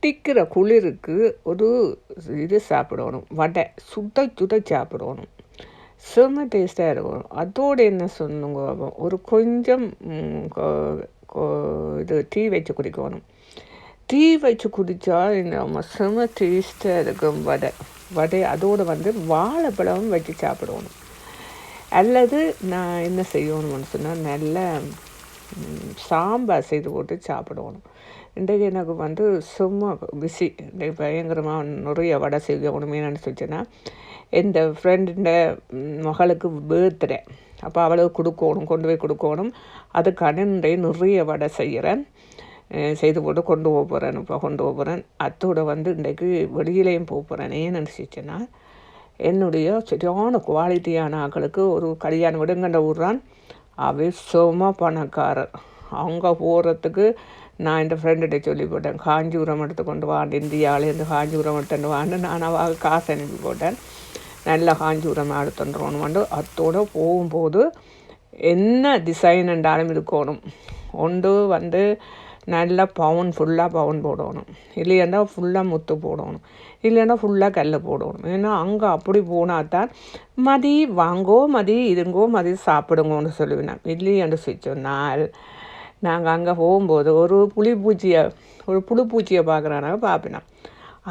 சுட்டிக்கிற குளிருக்கு ஒரு இது சாப்பிடணும், வடை சுட சுட சாப்பிடணும், செம்ம டேஸ்ட்டாக இருக்கணும். அதோடு என்ன சொன்னுங்க, ஒரு கொஞ்சம் இது டீ வச்சு குடிக்கணும். டீ வச்சு குடித்தா நம்ம செம்ம டேஸ்ட்டாக இருக்கும் வடை. அதோடு வாழைப்பழம் வச்சு சாப்பிடணும். அல்லது நான் என்ன செய்யணும்னு சொன்னால் நல்ல சாம்பார் செய்து போட்டு சாப்பிடணும். இன்றைக்கு எனக்கு சும்மா பிஸி, இன்றைக்கு பயங்கரமாக நிறைய வடை செய்யணும். என்னென்னு சொல்லிச்சேன்னா என் ஃப்ரெண்டுண்ட மகளுக்கு பர்த்டே, அப்போ அவளுக்கு கொண்டு போய் கொடுக்கணும். அதுக்கான நிறைய வடை செய்து போட்டு கொண்டு போகிறேன். அத்தோடு இன்றைக்கு வெளியிலையும் போகிறேன். ஏன்னு நினச்சிச்சேன்னா என்னுடைய சரியான குவாலிட்டியான ஆக்களுக்கு ஒரு கல்யாணம் விடுங்கண்ட ஊர்றான். அவை சும்மா பணக்காரர். அவங்க போகிறதுக்கு நான் என் ஃப்ரெண்டுகிட்ட சொல்லி போட்டேன், காஞ்சிபுரம் எடுத்து கொண்டு வாண்டு, இந்தியாவிலேருந்து காஞ்சிபுரம் எடுத்துட்டு வாண்டு. நான் அவள் காசு அனுப்பி போட்டேன். நல்ல காஞ்சிபுரம் எடுத்துட்டுறோன்னு. அத்தோடு போகும்போது என்ன டிசைன் என்றாலும் இருக்கணும். ஒன்று நல்ல ஃபுல்லாக பவுன் போடணும், இல்லையாண்டா ஃபுல்லாக முத்து போடணும், இல்லைன்னா ஃபுல்லாக கல் போடணும். ஏன்னா அங்கே அப்படி போனால் தான் மதி வாங்கோ மதி இதுங்கோ மதி சாப்பிடுங்கன்னு சொல்லுவேன். இல்லையாண்டு சொன்னால் நாங்கள் அங்கே போகும்போது ஒரு புழுப்பூச்சியை பார்க்குறானாக பார்ப்பேன்.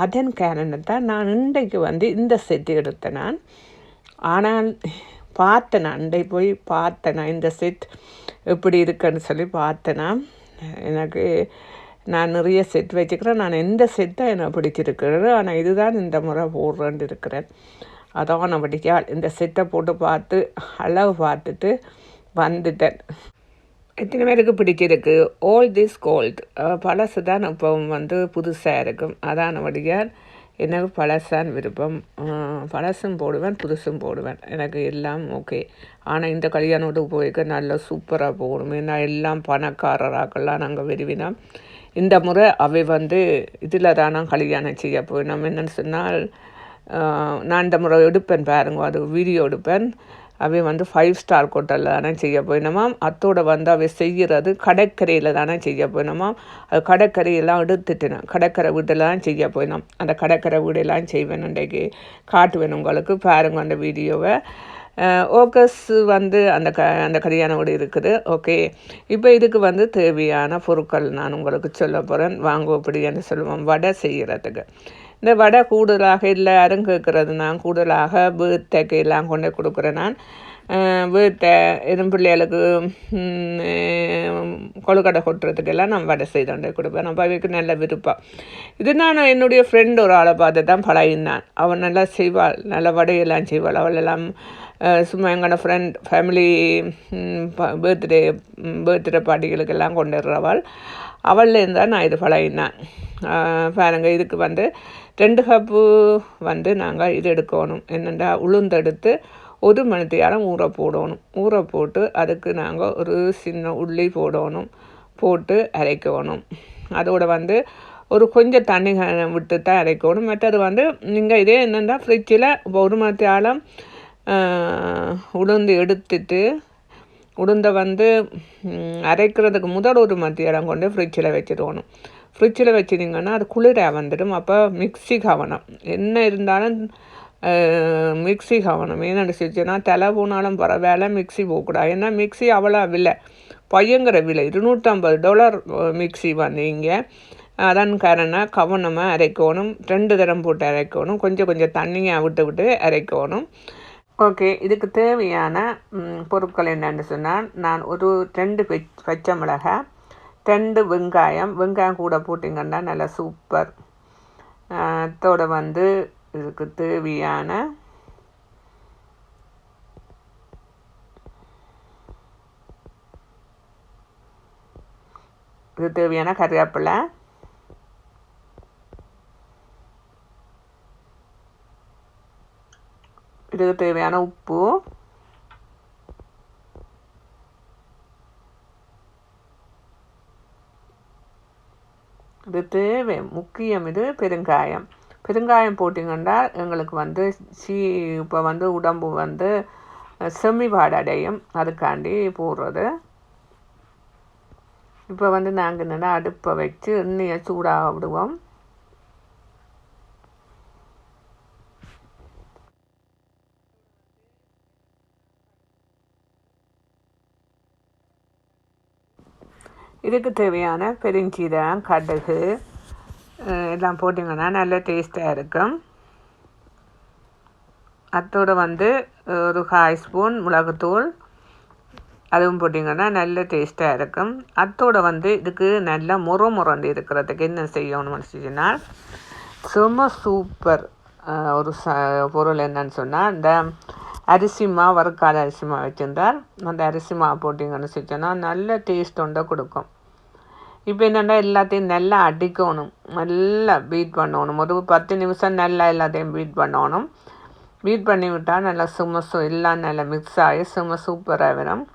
அதன் காரணத்தான் நான் இன்றைக்கு இந்த செட்டு எடுத்தேன். நான் ஆனால் பார்த்தேன், இன்றைக்கு போய் பார்த்தேன் இந்த செட் எப்படி இருக்குன்னு சொல்லி பார்த்தேன்னா, எனக்கு நான் நிறைய செட் வச்சுக்கிறேன். நான் எந்த செட்டை எனக்கு பிடிச்சிருக்கிறது, ஆனால் இதுதான் இந்த முறை போடுறேன்னு இருக்கிறேன். அதான் நான் படிக்க இந்த செட்டை போட்டு பார்த்து அளவு பார்த்துட்டு வந்துட்டேன். எத்தனை பேருக்கு பிடிச்சிருக்கு ஆல் திஸ் கோல்ட். பழசு தான் இப்போ புதுசாக இருக்கும். அதான் படிக்கால் எனக்கு பழசான் விருப்பம். பழசும் போடுவேன், புதுசும் போடுவேன், எனக்கு எல்லாம் ஓகே. ஆனால் இந்த கல்யாணத்துக்கு போய்க்க நல்லா சூப்பராக போகணும். ஏன்னா எல்லாம் பணக்காரராக்கெல்லாம் நாங்கள் விரும்பினா. இந்த முறை அவை இதில் தான் நான் கல்யாணம் செய்ய போயினோம். என்னென்னு சொன்னால் நான் இந்த முறை எடுப்பேன் பாருங்க, அது வீடியோ எடுப்பேன். அவை 5 ஸ்டார் ஹோட்டலில் தானே செய்ய போயினோமாம். அத்தோடு அவை செய்கிறது கடற்கரையில் தானே செய்ய போயினோமாம். அது கடற்கரையெல்லாம் எடுத்துட்டேன், கடற்கரை வீட்டில் தான் செய்ய போயினோம். அந்த கடற்கரை வீடெல்லாம் செய்வேன், இன்றைக்கு காட்டுவேன் உங்களுக்கு பாருங்க அந்த வீடியோவை. ஓகஸ் அந்த கல்யாண வீடு இருக்குது. ஓகே, இப்போ இதுக்கு தேவையான பொருட்கள் நான் உங்களுக்கு சொல்ல போகிறேன். வாங்க அப்படின்னு சொல்லுவோம். வடை செய்கிறதுக்கு இந்த வடை கூடுதலாக எல்லாரும் கேட்குறது, நான் கூடுதலாக பர்த்டேக்கு எல்லாம் கொண்டு கொடுக்குறேன். நான் எதுவும் பிள்ளைகளுக்கு கொழுக்கடை கொட்டுறதுக்கெல்லாம் நான் வடை செய்து கொடுப்பேன். நம்ம அவைக்கு நல்ல விருப்பம். இது நான் என்னுடைய ஃப்ரெண்ட் ஒரு ஆளை பார்த்து தான் பழகினான். அவன் நல்லா செய்வாள், நல்ல வடையெல்லாம் செய்வாள். அவளெல்லாம் சும்மா எங்களோட ஃபேமிலி பர்த்டே பார்ட்டிகளுக்கெல்லாம் கொண்டுடுறவாள். அவள்லேருந்து தான் நான் இது பழகினான். பாருங்க, இதுக்கு 2 கப்பு நாங்கள் இது எடுக்கணும். என்னென்னா உளுந்தெடுத்து 1 மணி நேரம் ஊற போடணும். ஊற போட்டு அதுக்கு நாங்கள் ஒரு சின்ன உள்ளி போடணும், போட்டு அரைக்கணும். அதோடு ஒரு கொஞ்சம் தண்ணி விட்டு தான் அரைக்கணும். மற்றது நீங்கள் இதே என்னென்னா ஃப்ரிட்ஜில் 1 மணி நேரம் உளுந்து எடுத்துட்டு உளுந்தை அரைக்கிறதுக்கு முதல் 1 மணி நேரம் கொண்டு ஃப்ரிட்ஜில் வச்சுருக்கணும். ஃப்ரிட்ஜில் வச்சுட்டிங்கன்னா அது குளிராக வந்துடும். அப்போ மிக்ஸி கவனம் என்ன இருந்தாலும் மிக்ஸி கவனம். ஏன்னு சொல்லிச்சுன்னா தலை போனாலும் பரவாயில்ல, மிக்ஸி போகக்கூடாது. ஏன்னா மிக்ஸி அவ்வளோ விலை, பயங்கர விலை, $250 மிக்ஸி இங்கே. அதன் காரணம் கவனமாக அரைக்கணும். 2 தரம் போட்டு அரைக்கணும், கொஞ்சம் தண்ணியை விட்டு அரைக்கணும். ஓகே, இதுக்கு தேவையான பொருட்கள் என்னென்னு சொன்னால், நான் ஒரு 2 பச்சை மிளகாய், 2 வெங்காயம் கூட போட்டிங்கன்னா நல்லா சூப்பர். அதோட இதுக்கு தேவையான கறிவேப்பிலை, இதுக்கு தேவையான உப்பு, இது தேவை முக்கியம். இது பெருங்காயம் போட்டிங்கன்னா எங்களுக்கு இப்போ உடம்பு செம்மிபாடு அடையும். அதுக்காண்டி போடுறது. இப்போ நாங்கள் என்னென்னா அடுப்பை வச்சு எண்ணெயை சூடாக விடுவோம். இதுக்கு தேவையான பெருஞ்சீரகம், கடுகு எல்லாம் போட்டிங்கன்னா நல்ல டேஸ்ட்டாக இருக்கும். அத்தோடு ஒரு 1/4 ஸ்பூன் மிளகுத்தூள் அதுவும் போட்டிங்கன்னா நல்ல டேஸ்ட்டாக இருக்கும். அத்தோடு இதுக்கு நல்லா முறண்டு இருக்கிறதுக்கு என்ன செய்யணும்னு சொன்னா சும்மா சூப்பர் ஒரு பொருள் என்னன்னு சொன்னால் இந்த அரிசி மாவு வறுக்காத அரிசி மாவு வச்சுருந்தால் அந்த அரிசி மாவு போட்டிங்கன்னு சொன்னால் நல்ல டேஸ்ட் ஒன்றை கொடுக்கும். இப்போ என்னென்னா எல்லாத்தையும் நல்லா அடிக்கணும், நல்லா பீட் பண்ணணும். ஒரு 10 நிமிஷம் நல்லா எல்லாத்தையும் பீட் பண்ணணும். பீட் பண்ணி விட்டால் நல்லா எல்லாம் நல்லா மிக்ஸ் ஆகி சூப்பராக வரும்.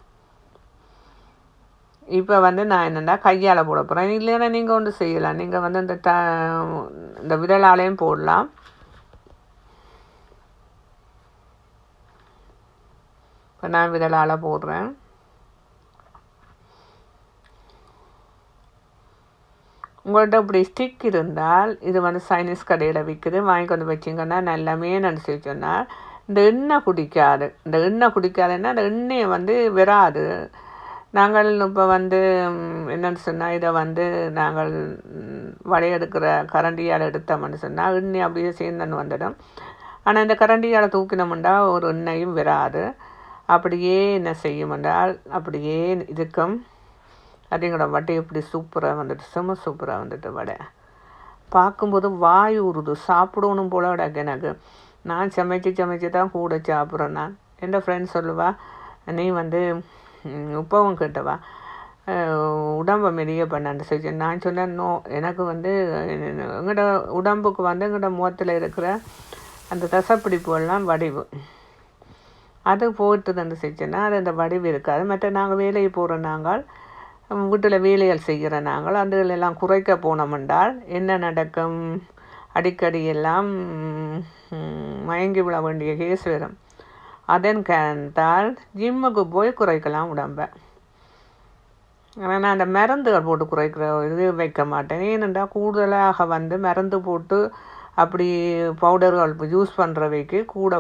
இப்போ நான் என்னென்னா கையால் போட போகிறேன். இல்லைன்னா நீங்கள் ஒன்று செய்யலாம், நீங்கள் இந்த விரலாலையும் போடலாம். இப்போ நான் விரலால் போடுறேன். உங்கள்கிட்ட இப்படி ஸ்டிக் இருந்தால் இது சைனீஸ் கடையில் விற்குது, வாங்கி கொண்டு வச்சிங்கன்னா நல்லாமே நினச்சி வச்சோன்னா இந்த எண்ணெய் குடிக்காதுன்னா அந்த எண்ணெயை வராது. நாங்கள் இப்போ என்னென்னு சொன்னால் இதை நாங்கள் வடையெடுக்கிற கரண்டியால் எடுத்தோம்னு சொன்னால் எண்ணெய் அப்படியே சேர்ந்துன்னு வந்துடும். ஆனால் இந்த கரண்டியால் தூக்கினோம்னா ஒரு எண்ணெயும் வராது. அப்படியே என்ன செய்யுமென்றால் அப்படியே இருக்கும். அதுங்களோட வடை இப்படி சூப்பராக சூப்பராக வடை பார்க்கும்போது வாய் ஊறுது, சாப்பிடணும் போல விடாது எனக்கு. நான் சமைச்சு தான் கூட சாப்பிட்றேன். நான் என் ஃப்ரெண்ட் சொல்லுவா, நீ உப்பவும் கேட்டவா உடம்பை மெலிய பண்ணான்னு சொல்லி. நான் சொன்னேன், நோ, எனக்கு எங்களோட உடம்புக்கு எங்களோட முகத்தில் இருக்கிற அந்த தசப்பிடிப்புகள்லாம் வடிவு அது போட்டுதுன்னு செஞ்சோன்னா அது அந்த வடிவு இருக்காது. மற்ற நாங்கள் வேலையை போகிற நாங்கள் வீட்டில் வேலைகள் செய்கிற நாங்கள் அதுகளெல்லாம் குறைக்க போனோமென்றால் என்ன நடக்கும்? அடிக்கடி எல்லாம் மயங்கி விட வேண்டிய கேஸ் வரும். அதன் காரணத்தால் ஜிம்முக்கு போய் குறைக்கலாம் உடம்பை. ஆனால் நான் அந்த மருந்துகள் போட்டு குறைக்கிற இது வைக்க மாட்டேன். ஏனென்றால் கூடுதலாக மருந்து போட்டு அப்படி பவுடர்கள் யூஸ் பண்ணுறவைக்கு கூட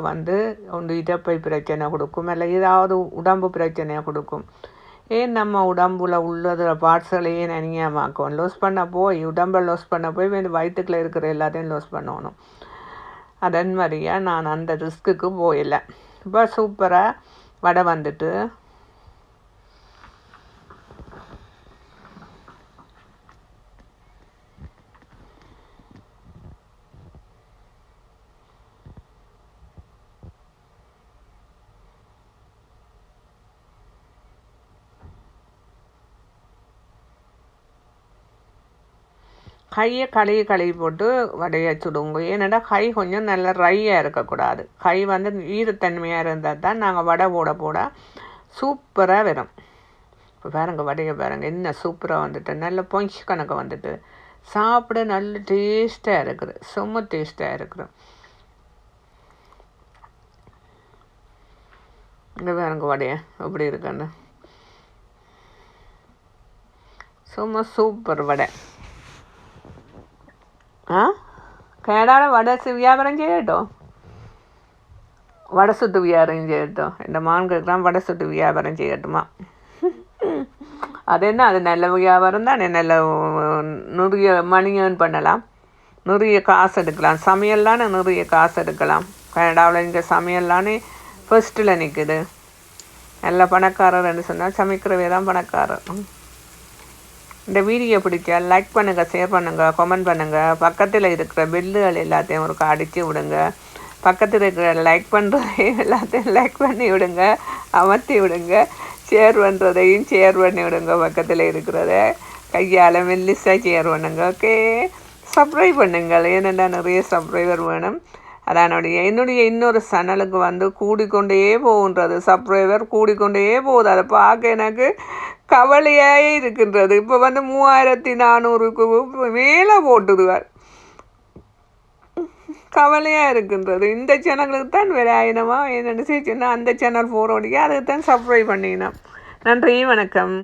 ஒன்று இதப்பை பிரச்சனை கொடுக்கும், இல்லை ஏதாவது உடம்பு பிரச்சனையை கொடுக்கும். ஏன் நம்ம உடம்புல உள்ளது பார்ட்ஸ்களையே நனியமாக்கும். உடம்பை லோஸ் பண்ண போய் வயிற்றுக்குள்ள இருக்கிற எல்லாத்தையும் லோஸ் பண்ணணும். அதன் மாதிரியா நான் அந்த ரிஸ்க்குக்கு போயிடல. இப்போ சூப்பராக வடை கையை கழுவி போட்டு வடையை சுடுங்க. ஏன்னாடா கை கொஞ்சம் நல்லா ட்ரையாக இருக்கக்கூடாது. கை ஈரத்தன்மையாக இருந்தால் தான் நாங்கள் வடை போட சூப்பராக வரும். இப்போ வடையை பாருங்கள் என்ன சூப்பராக நல்ல பொஞ்ச் கணக்கு சாப்பிட நல்ல டேஸ்ட்டாக இருக்குது, செம்ம டேஸ்ட்டாக இருக்குது. இங்கே வடையை எப்படி இருக்குன்னு சூப்பர் வடை. കേടാണ് വട വ്യാപാരം ചെയ്യട്ടോ, വട സുട്ട് വ്യാപാരം ചെയ്യട്ടോ. എൻ്റെ മാൻ കേൾക്കാൻ വട சுட்டு வியாபாரம் செய்யட்டுமா? அது என்ன, அது நல்ல வியாபாரம் தானே. நல்ல நிறைய மணி ஏர்ன் பண்ணலாம், நிறைய காசு எடுக்கலாம். சமையல்லானே நிறைய காசு எடுக்கலாம். கனடாவில் இங்கே சமையல்லானே ஃபர்ஸ்ட்டில் நிற்குது. நல்ல பணக்காரர்ன்னு சொன்னால் சமைக்கிறவே தான் பணக்காரர். இந்த வீடியோ பிடிச்சா லைக் பண்ணுங்கள், ஷேர் பண்ணுங்கள், கமெண்ட் பண்ணுங்கள். பக்கத்தில் இருக்கிற பெல்லுகள் எல்லாத்தையும் ஒரு அடித்து விடுங்க. பக்கத்தில் இருக்கிற லைக் பண்ணுறதை எல்லாத்தையும் லைக் பண்ணி விடுங்க, அமர்த்தி விடுங்க. ஷேர் பண்ணுறதையும் ஷேர் பண்ணி விடுங்க. பக்கத்தில் இருக்கிறத கையால் மெல்லிஸாக ஷேர் பண்ணுங்க. ஓகே, சப்ஸ்கிரைப் பண்ணுங்கள். ஏனெண்டா நிறைய சப்ஸ்கிரைபர் வேணும். என்னுடைய இன்னொரு சேனலுக்கு கூடிக்கொண்டே போகின்றது, சப்ஸ்கிரைபர் கூடிக்கொண்டே போகுது. அதை பார்க்க எனக்கு கவலையாக இருக்கின்றது. இப்போ 3400க்கு மேலே போட்டுதுவார், கவலையாக இருக்கின்றது. இந்த சேனலுக்கு தான் வேறு ஆயினமா என்னென்னு செய்யணும்னா அந்த சேனல் போகிறோடியா அதுக்கு தான் சப்ஸ்கிரைப் பண்ணிக்கணும். நன்றி, வணக்கம்.